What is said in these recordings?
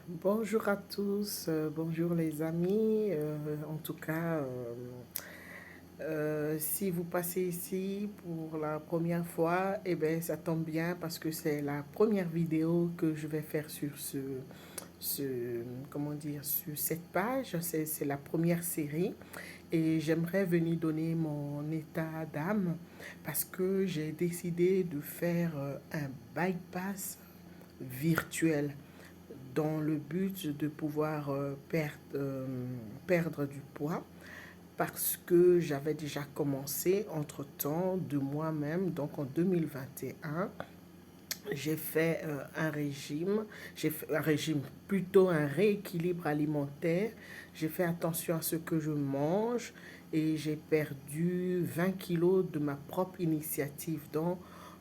Bonjour à tous, bonjour les amis. En tout cas, si vous passez ici pour la première fois, eh bien, ça tombe bien parce que c'est la première vidéo que je vais faire sur ce, comment dire, sur cette page. C'est la première série et j'aimerais venir donner mon état d'âme parce que j'ai décidé de faire un bypass virtuel dans le but de pouvoir perdre du poids parce que j'avais déjà commencé entre-temps de moi-même, donc en 2021, j'ai fait un régime, plutôt un rééquilibre alimentaire. J'ai fait attention à ce que je mange et j'ai perdu 20 kilos de ma propre initiative. Donc,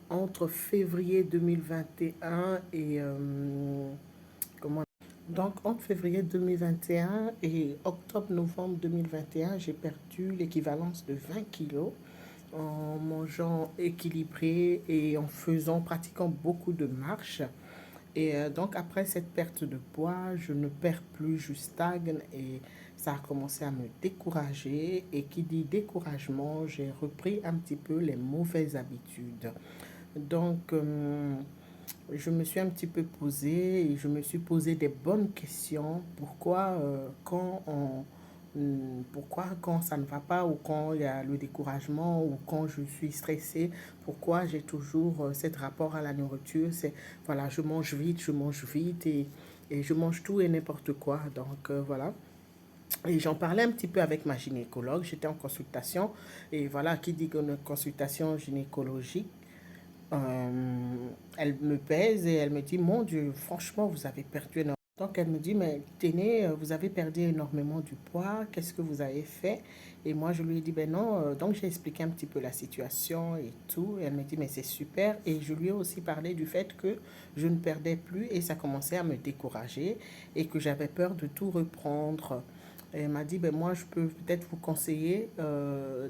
entre février 2021 et comment donc, entre février 2021 et octobre-novembre 2021, j'ai perdu l'équivalence de 20 kilos en mangeant équilibré et en faisant, pratiquant beaucoup de marches. Et donc, après cette perte de poids, je ne perds plus, je stagne et ça a commencé à me décourager. Et qui dit découragement, j'ai repris un petit peu les mauvaises habitudes. Donc, je me suis un petit peu posée et je me suis posé des bonnes questions. Pourquoi quand ça ne va pas ou quand il y a le découragement ou quand je suis stressée, pourquoi j'ai toujours cet rapport à la nourriture. C'est, voilà, je mange vite et je mange tout et n'importe quoi. Donc, voilà. Et j'en parlais un petit peu avec ma gynécologue. J'étais en consultation et voilà, qui dit une consultation gynécologique, elle me pèse et elle me dit, mon Dieu, franchement, vous avez perdu énormément. Donc elle me dit, mais tenez, vous avez perdu énormément du poids, qu'est-ce que vous avez fait? Et moi, je lui ai dit, ben non, donc j'ai expliqué un petit peu la situation et tout. Et elle me dit, mais c'est super. Et je lui ai aussi parlé du fait que je ne perdais plus et ça commençait à me décourager et que j'avais peur de tout reprendre. Et elle m'a dit, ben moi, je peux peut-être vous conseiller,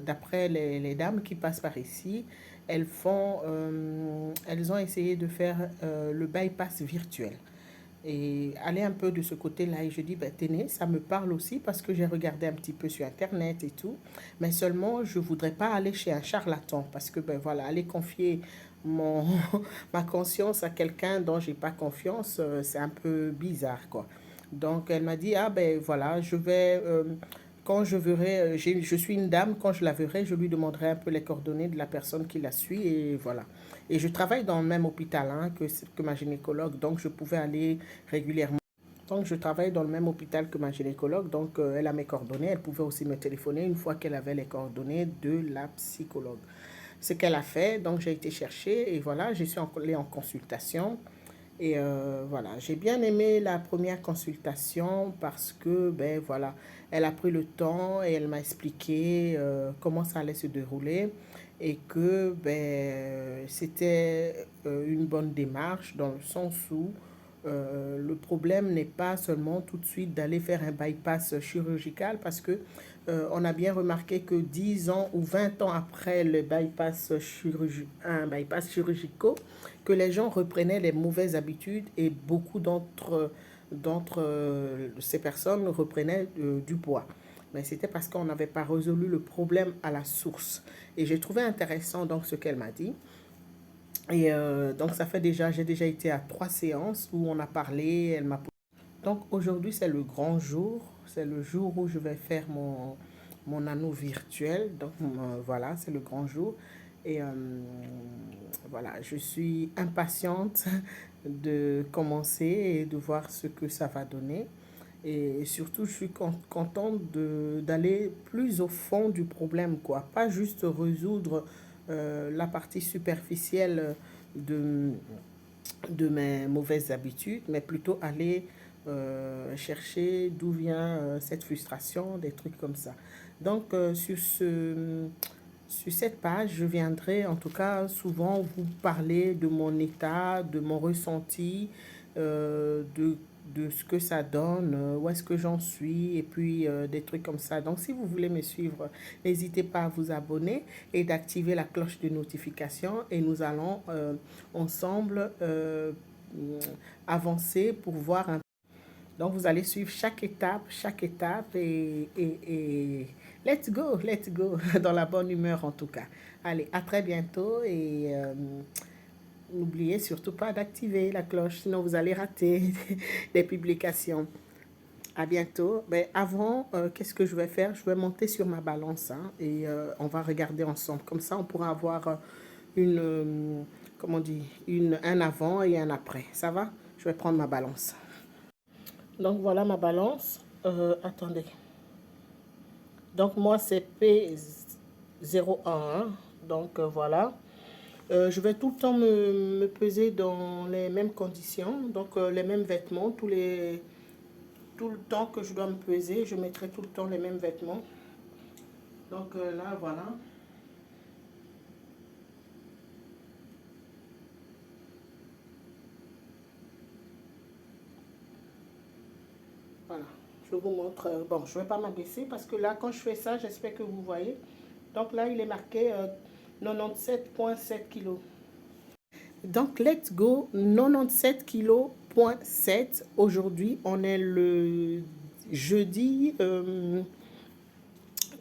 d'après les dames qui passent par ici, elles ont essayé de faire le bypass virtuel et aller un peu de ce côté-là. Et je dis, ben, tenez, ça me parle aussi parce que j'ai regardé un petit peu sur Internet et tout. Mais seulement, je ne voudrais pas aller chez un charlatan parce que, ben voilà, aller confier mon, ma conscience à quelqu'un dont j'ai pas confiance, c'est un peu bizarre, quoi. Donc, elle m'a dit, ah ben voilà, quand je verrai, je suis une dame, quand je la verrai, je lui demanderai un peu les coordonnées de la personne qui la suit et voilà. Et je travaille dans le même hôpital hein, que ma gynécologue, donc je pouvais aller régulièrement. Donc je travaille dans le même hôpital que ma gynécologue, donc elle a mes coordonnées, elle pouvait aussi me téléphoner une fois qu'elle avait les coordonnées de la psychologue. Ce qu'elle a fait, donc j'ai été chercher et voilà, je suis allée en consultation. Et voilà, j'ai bien aimé la première consultation parce que, ben voilà, elle a pris le temps et elle m'a expliqué comment ça allait se dérouler et que c'était une bonne démarche dans le sens où le problème n'est pas seulement tout de suite d'aller faire un bypass chirurgical parce que on a bien remarqué que 10 ans ou 20 ans après le un bypass chirurgical, que les gens reprenaient les mauvaises habitudes et beaucoup d'entre ces personnes reprenaient du poids. Mais c'était parce qu'on n'avait pas résolu le problème à la source. Et j'ai trouvé intéressant donc ce qu'elle m'a dit. Et donc j'ai déjà été à 3 séances où on a parlé, elle m'a. Donc aujourd'hui c'est le grand jour, c'est le jour où je vais faire mon anneau virtuel. Donc voilà, c'est le grand jour. Et voilà, je suis impatiente de commencer et de voir ce que ça va donner. Et surtout, je suis contente d'aller plus au fond du problème, quoi. Pas juste résoudre la partie superficielle de, de mes mauvaises habitudes, mais plutôt aller chercher d'où vient cette frustration, des trucs comme ça. Donc, sur cette page, je viendrai en tout cas souvent vous parler de mon état, de mon ressenti, de ce que ça donne, où est-ce que j'en suis, et puis des trucs comme ça. Donc, si vous voulez me suivre, n'hésitez pas à vous abonner et d'activer la cloche de notification et nous allons ensemble avancer pour voir un. Donc, vous allez suivre chaque étape et let's go, dans la bonne humeur en tout cas. Allez, à très bientôt et n'oubliez surtout pas d'activer la cloche, sinon vous allez rater des publications. À bientôt. Mais avant, qu'est-ce que je vais faire? Je vais monter sur ma balance hein, et on va regarder ensemble. Comme ça, on pourra avoir comment on dit, un avant et un après. Ça va? Je vais prendre ma balance. Donc, voilà ma balance. Attendez. Donc, moi, c'est P01. Hein. Donc, voilà. Je vais tout le temps me peser dans les mêmes conditions. Donc, les mêmes vêtements. Tout le temps que je dois me peser, je mettrai tout le temps les mêmes vêtements. Donc, là, voilà. Voilà, je vous montre. Bon, je ne vais pas m'abaisser parce que là, quand je fais ça, j'espère que vous voyez. Donc là, il est marqué 97,7 kg. Donc, let's go, 97 kg,7. Aujourd'hui, on est le jeudi.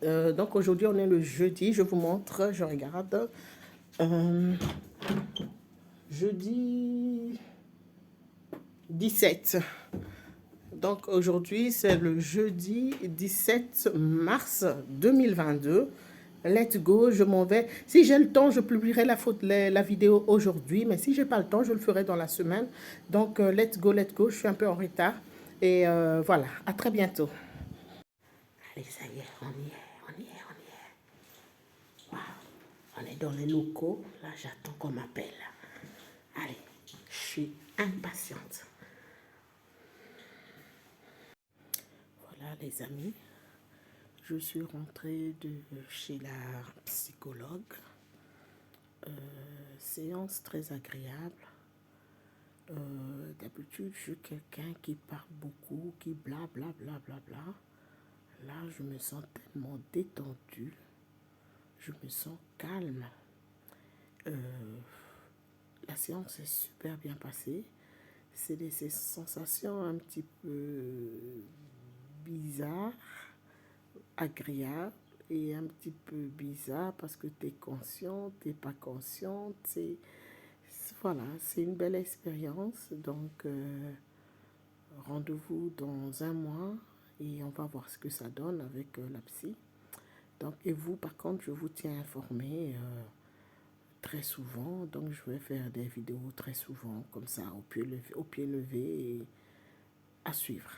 Donc, aujourd'hui, on est le jeudi. Je vous montre, je regarde. Jeudi 17. Donc aujourd'hui, c'est le jeudi 17 mars 2022. Let's go, je m'en vais. Si j'ai le temps, je publierai la vidéo aujourd'hui. Mais si je n'ai pas le temps, je le ferai dans la semaine. Donc, let's go. Je suis un peu en retard. Et voilà, à très bientôt. Allez, ça y est, on y est. Wow. On est dans les locaux. Là, j'attends qu'on m'appelle. Allez, je suis impatiente. Voilà les amis, je suis rentrée de chez la psychologue. Séance très agréable. D'habitude, je suis quelqu'un qui parle beaucoup, qui bla bla bla bla bla. Là, je me sens tellement détendue. Je me sens calme. La séance est super bien passée. C'est des sensations un petit peu bizarres, agréable et un petit peu bizarre parce que tu es consciente, tu n'es pas consciente. Voilà, c'est une belle expérience. Donc, rendez-vous dans un mois et on va voir ce que ça donne avec la psy. Donc, et vous, par contre, je vous tiens informé très souvent. Donc, je vais faire des vidéos très souvent, comme ça, au pied levé et à suivre.